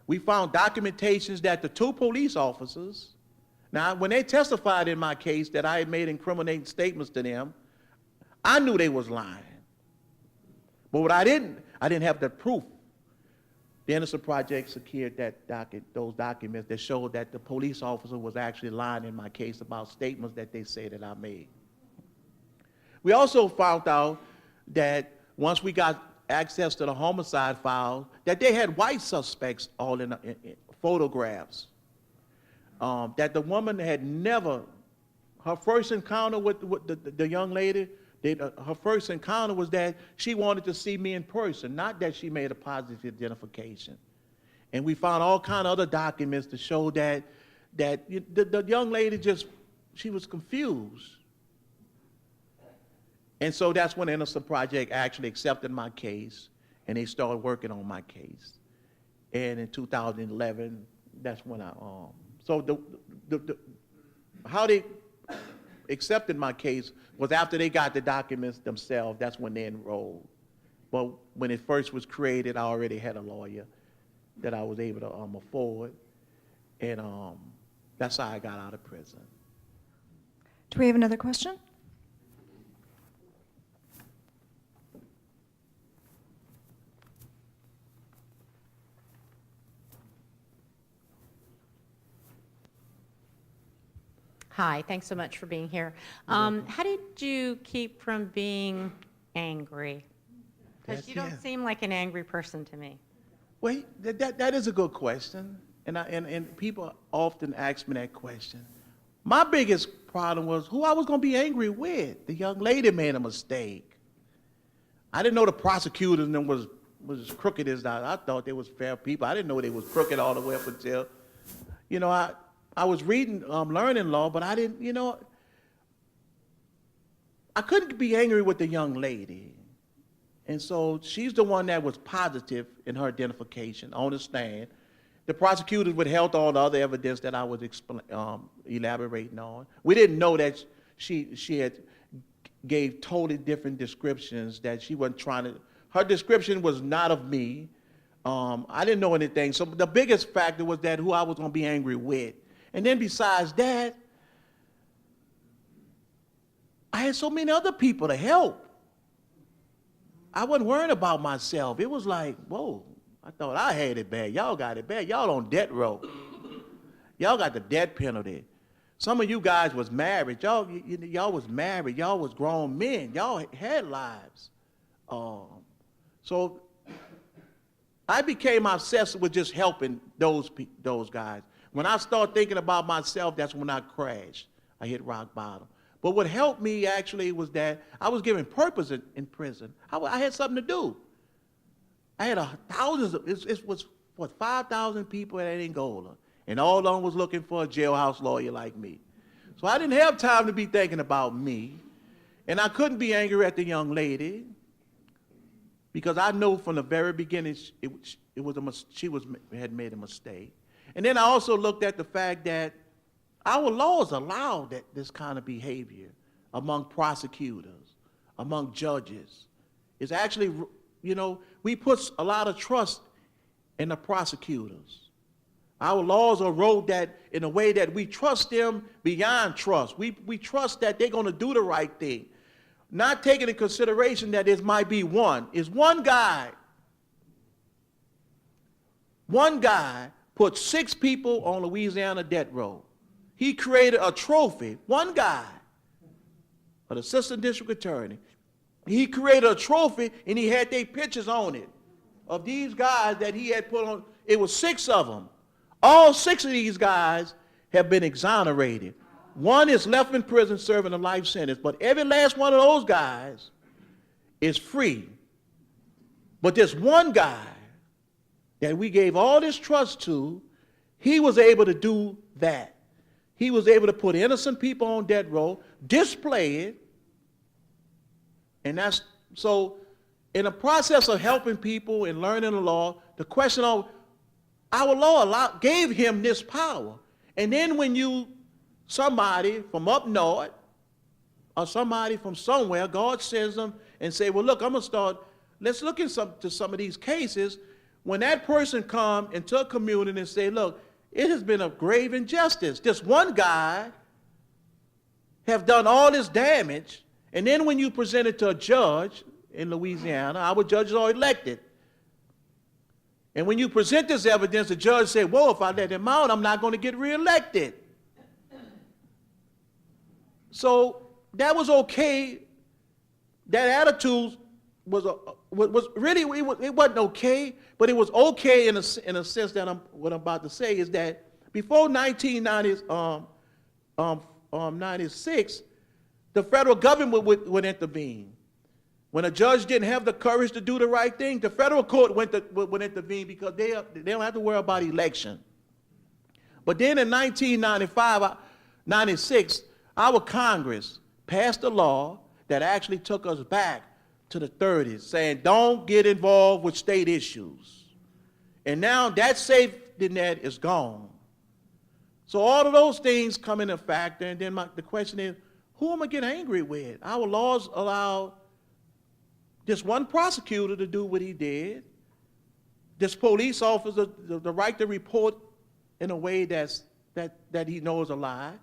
we found documentations that the 2 police officers, now when they testified in my case that I had made incriminating statements to them, I knew they was lying. But what I didn't have the proof. The Innocent Project secured those documents that showed that the police officer was actually lying in my case about statements that they say that I made. We also found out that once we got access to the homicide file, that they had white suspects all in photographs. That the woman had never, her first encounter with the young lady, her first encounter was that she wanted to see me in person, not that she made a positive identification. And we found all kind of other documents to show that the young lady she was confused. And so that's when the Innocent Project actually accepted my case, and they started working on my case. And in 2011, that's when so how they accepted my case was after they got the documents themselves. That's when they enrolled. But when it first was created, I already had a lawyer that I was able to afford, and that's how I got out of prison. Do we have another question? Hi, thanks so much for being here. How did you keep from being angry? Because you don't seem like an angry person to me. Well, that is a good question, and people often ask me that question. My biggest problem was who I was going to be angry with. The young lady made a mistake. I didn't know the prosecutors was as crooked as that. I thought they was fair people. I didn't know they was crooked all the way up until, I was reading, learning law, but I didn't, I couldn't be angry with the young lady. And so she's the one that was positive in her identification on the stand. The prosecutors withheld all the other evidence that I was elaborating on. We didn't know that she had gave totally different descriptions, that she wasn't trying to, her description was not of me. I didn't know anything. So the biggest factor was that who I was going to be angry with. And then besides that, I had so many other people to help. I wasn't worrying about myself. It was like, whoa, I thought I had it bad. Y'all got it bad. Y'all on death row. Y'all got the death penalty. Some of you guys was married. Y'all was married. Y'all was grown men. Y'all had lives. So I became obsessed with just helping those guys. When I started thinking about myself, that's when I crashed. I hit rock bottom. But what helped me actually was that I was given purpose in prison. I had something to do. I had thousands of, it was, 5,000 people at Angola. And all of them was looking for a jailhouse lawyer like me. So I didn't have time to be thinking about me. And I couldn't be angry at the young lady, because I know from the very beginning she had made a mistake. And then I also looked at the fact that our laws allow this kind of behavior among prosecutors, among judges. It's actually, we put a lot of trust in the prosecutors. Our laws are wrote that in a way that we trust them beyond trust. We trust that they're going to do the right thing. Not taking into consideration that it might be one. It's one guy. One guy put 6 people on Louisiana death row. He created a trophy. One guy, an assistant district attorney. He created a trophy, and he had their pictures on it of these guys that he had put on. It was 6 of them. All 6 of these guys have been exonerated. One is left in prison serving a life sentence, but every last one of those guys is free. But this one guy that we gave all this trust to, he was able to do that. He was able to put innocent people on death row, display it, And that's, so in the process of helping people and learning the law, the question of our law gave him this power. And then when somebody from up north or somebody from somewhere, God sends them and say, well, look, I'm going to start, let's look into some of these cases. When that person come into a community and say, look, it has been a grave injustice. This one guy have done all this damage, and then when you present it to a judge in Louisiana, our judges are elected. And when you present this evidence, the judge said, whoa, if I let him out, I'm not going to get reelected. So that was okay. That attitude was really, it wasn't okay, but it was okay in a sense that what I'm about to say is that before 1996, the federal government would intervene. When a judge didn't have the courage to do the right thing, the federal court would intervene because they don't have to worry about election. But then in 1995, 96, our Congress passed a law that actually took us back to the 30s, saying don't get involved with state issues. And now that safety net is gone. So all of those things come into factor, and then the question is, who am I getting angry with? Our laws allow this one prosecutor to do what he did, this police officer the right to report in a way that he knows a lie,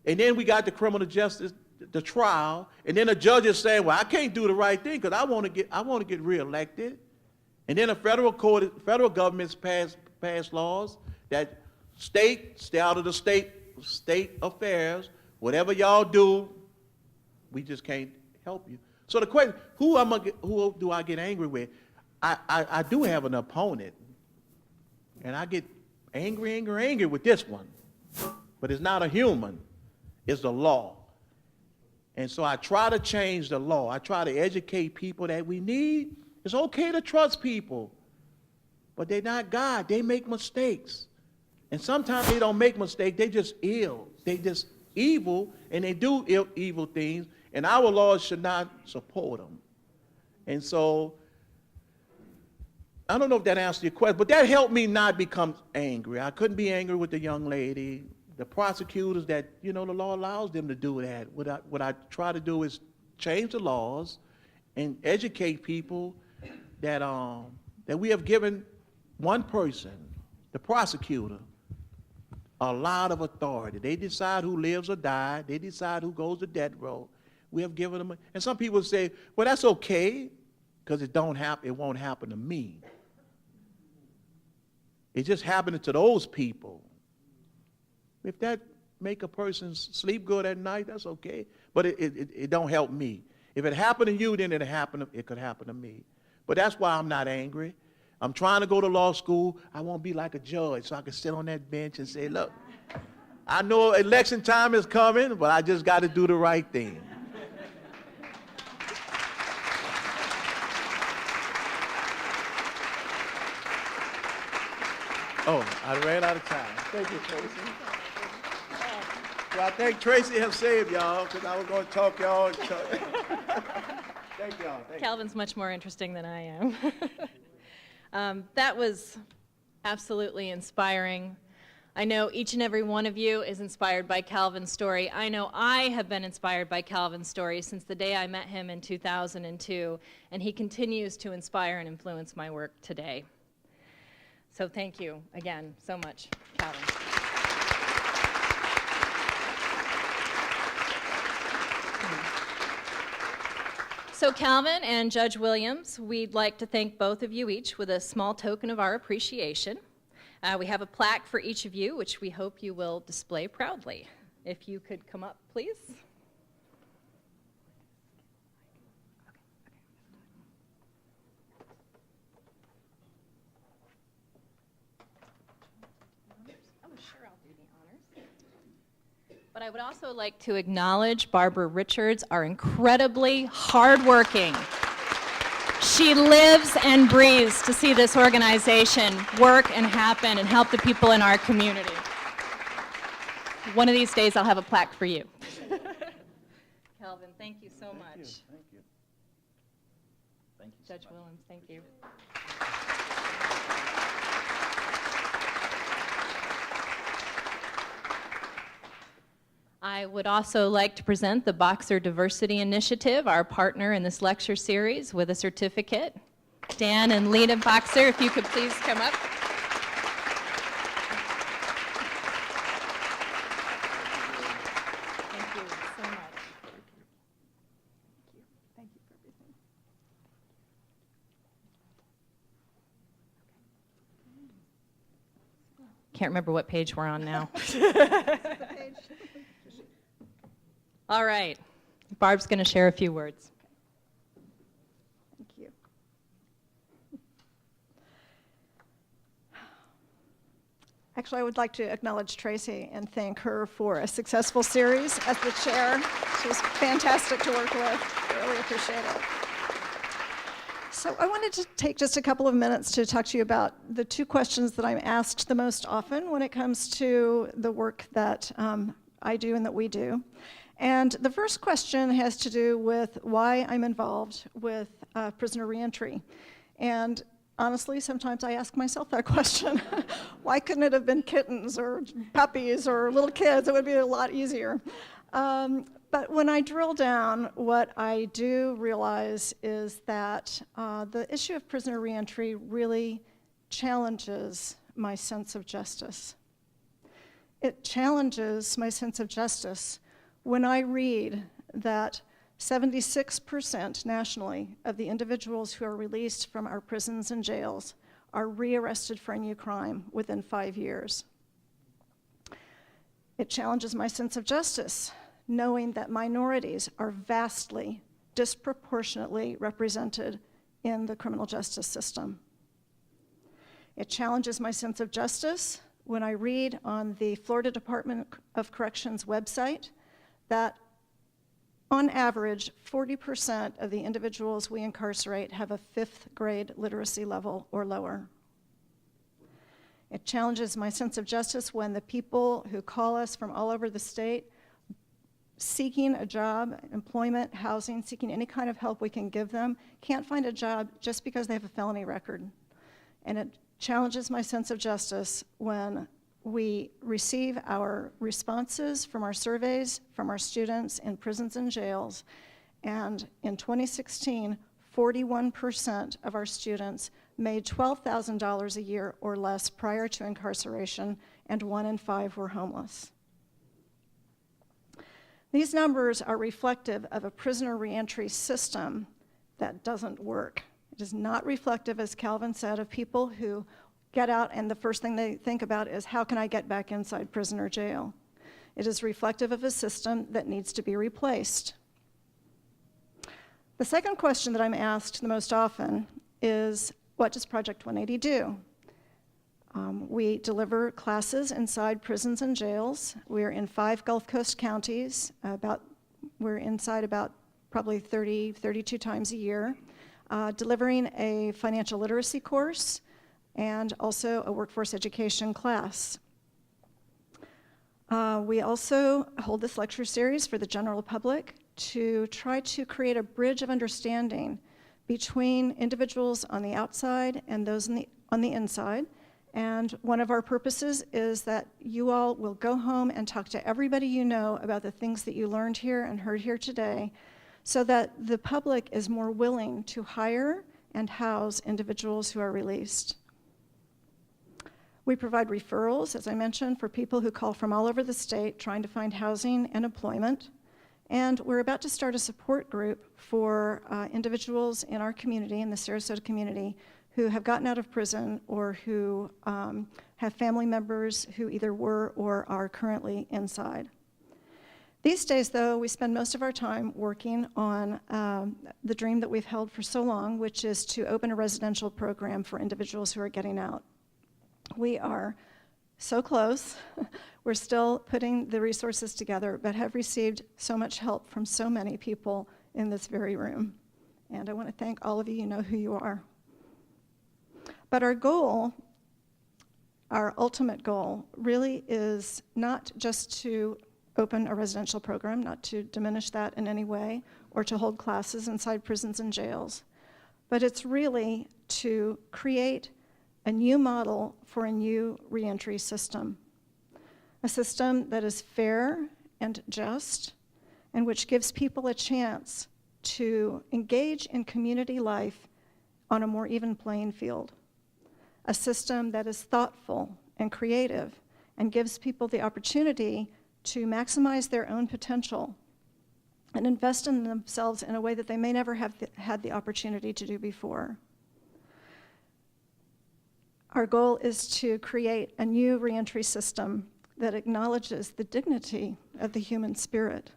and then we got the criminal justice, the trial, and then the judge is saying, well, I can't do the right thing because I want to get reelected, and then the federal government's passed laws that stay out of the state affairs. Whatever y'all do, we just can't help you. So the question, who do I get angry with? I do have an opponent, and I get angry with this one. But it's not a human, it's the law. And so I try to change the law. I try to educate people that we need. It's okay to trust people, but they're not God. They make mistakes. And sometimes they don't make mistakes, they just ill. They just evil, and they do evil things, and our laws should not support them. And so, I don't know if that answers your question, but that helped me not become angry. I couldn't be angry with the young lady. The prosecutors that, the law allows them to do that. What I try to do is change the laws and educate people that we have given one person, the prosecutor, a lot of authority. They decide who lives or dies. They decide who goes to death row. We have given them, and some people say, well, that's okay, because it won't happen to me. It's just happening to those people. If that make a person sleep good at night, that's okay, but it don't help me. If it happened to you, then it could happen to me. But that's why I'm not angry. I'm trying to go to law school. I won't be like a judge, so I can sit on that bench and say, look, I know election time is coming, but I just got to do the right thing. Oh, I ran out of time. Thank you, Tracy. Well, I think Tracy has saved y'all, because I was going to talk y'all. Thank y'all. Calvin's much more interesting than I am. That was absolutely inspiring. I know each and every one of you is inspired by Calvin's story. I know I have been inspired by Calvin's story since the day I met him in 2002, and he continues to inspire and influence my work today. So thank you again so much, Calvin. So Calvin and Judge Williams, we'd like to thank both of you each with a small token of our appreciation. We have a plaque for each of you, which we hope you will display proudly. If you could come up, please. But I would also like to acknowledge Barbara Richards, our incredibly hardworking. She lives and breathes to see this organization work and happen and help the people in our community. One of these days I'll have a plaque for you. Calvin, thank you so much. Thank you. Judge Willems, thank you. I would also like to present the Boxer Diversity Initiative, our partner in this lecture series, with a certificate. Dan and Lena Boxer, if you could please come up. Thank you so much. Thank you for everything. Can't remember what page we're on now. All right. Barb's going to share a few words. Thank you. Actually, I would like to acknowledge Tracy and thank her for a successful series as the chair. She was fantastic to work with. Really appreciate it. So I wanted to take just a couple of minutes to talk to you about the two questions that I'm asked the most often when it comes to the work that I do and that we do. And the first question has to do with why I'm involved with prisoner reentry. And honestly, sometimes I ask myself that question. Why couldn't it have been kittens or puppies or little kids? It would be a lot easier. But when I drill down, what I do realize is that the issue of prisoner reentry really challenges my sense of justice. It challenges my sense of justice when I read that 76% nationally of the individuals who are released from our prisons and jails are rearrested for a new crime within 5 years. It challenges my sense of justice, knowing that minorities are vastly, disproportionately represented in the criminal justice system. It challenges my sense of justice when I read on the Florida Department of Corrections website that on average, 40% of the individuals we incarcerate have a 5th grade literacy level or lower. It challenges my sense of justice when the people who call us from all over the state seeking a job, employment, housing, seeking any kind of help we can give them, can't find a job just because they have a felony record. And it challenges my sense of justice when we receive our responses from our surveys from our students in prisons and jails, and in 2016, 41% of our students made $12,000 a year or less prior to incarceration, and 1 in 5 were homeless. These numbers are reflective of a prisoner reentry system that doesn't work. It is not reflective, as Calvin said, of people who get out and the first thing they think about is, how can I get back inside prison or jail? It is reflective of a system that needs to be replaced. The second question that I'm asked the most often is, what does Project 180 do? We deliver classes inside prisons and jails. We're in 5 Gulf Coast counties. We're inside about probably 32 times a year, delivering a financial literacy course and also a workforce education class. We also hold this lecture series for the general public to try to create a bridge of understanding between individuals on the outside and those on the inside. And one of our purposes is that you all will go home and talk to everybody you know about the things that you learned here and heard here today, so that the public is more willing to hire and house individuals who are released. We provide referrals, as I mentioned, for people who call from all over the state trying to find housing and employment. And we're about to start a support group for individuals in our community, in the Sarasota community, who have gotten out of prison or who have family members who either were or are currently inside. These days, though, we spend most of our time working on the dream that we've held for so long, which is to open a residential program for individuals who are getting out. We are so close. We're still putting the resources together, but have received so much help from so many people in this very room. And I want to thank all of you. You know who you are. But our goal, our ultimate goal, really is not just to open a residential program, not to diminish that in any way, or to hold classes inside prisons and jails, but it's really to create a new model for a new reentry system. A system that is fair and just, and which gives people a chance to engage in community life on a more even playing field. A system that is thoughtful and creative and gives people the opportunity to maximize their own potential and invest in themselves in a way that they may never have had the opportunity to do before. Our goal is to create a new reentry system that acknowledges the dignity of the human spirit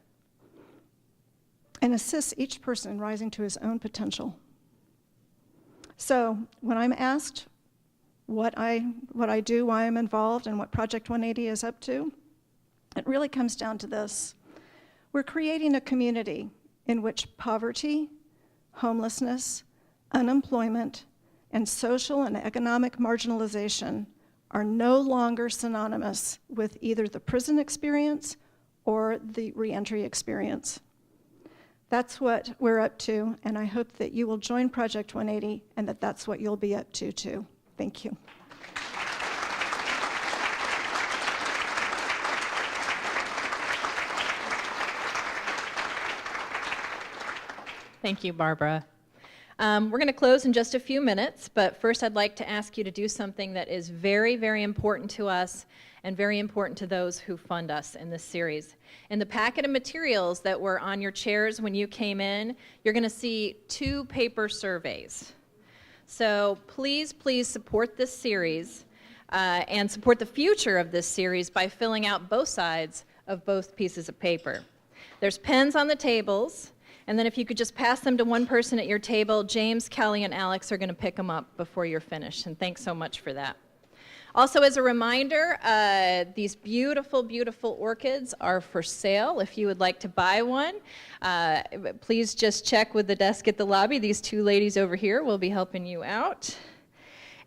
and assists each person in rising to his own potential. So when I'm asked what I do, why I'm involved, and what Project 180 is up to, it really comes down to this. We're creating a community in which poverty, homelessness, unemployment, and social and economic marginalization are no longer synonymous with either the prison experience or the reentry experience. That's what we're up to, and I hope that you will join Project 180 and that that's what you'll be up to too. Thank you. Thank you, Barbara. We're going to close in just a few minutes, but first I'd like to ask you to do something that is very, very important to us and very important to those who fund us in this series. In the packet of materials that were on your chairs when you came in, you're going to see 2 paper surveys. So please, please support this series and support the future of this series by filling out both sides of both pieces of paper. There's pens on the tables. And then if you could just pass them to one person at your table, James, Kelly, and Alex are going to pick them up before you're finished. And thanks so much for that. Also, as a reminder, these beautiful, beautiful orchids are for sale. If you would like to buy one, please just check with the desk at the lobby. These 2 ladies over here will be helping you out.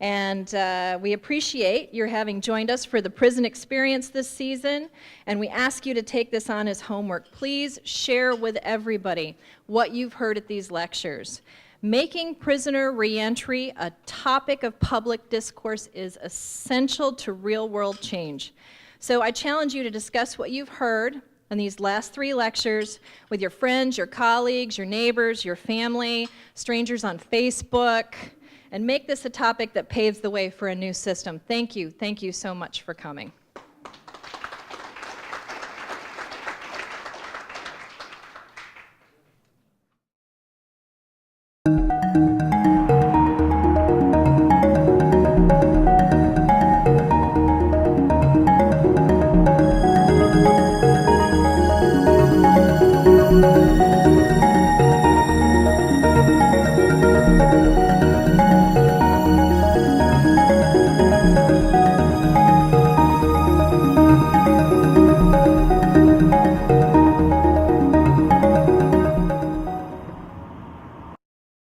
And we appreciate your having joined us for the prison experience this season, and we ask you to take this on as homework. Please share with everybody what you've heard at these lectures. Making prisoner reentry a topic of public discourse is essential to real-world change. So I challenge you to discuss what you've heard in these last 3 lectures with your friends, your colleagues, your neighbors, your family, strangers on Facebook, and make this a topic that paves the way for a new system. Thank you so much for coming.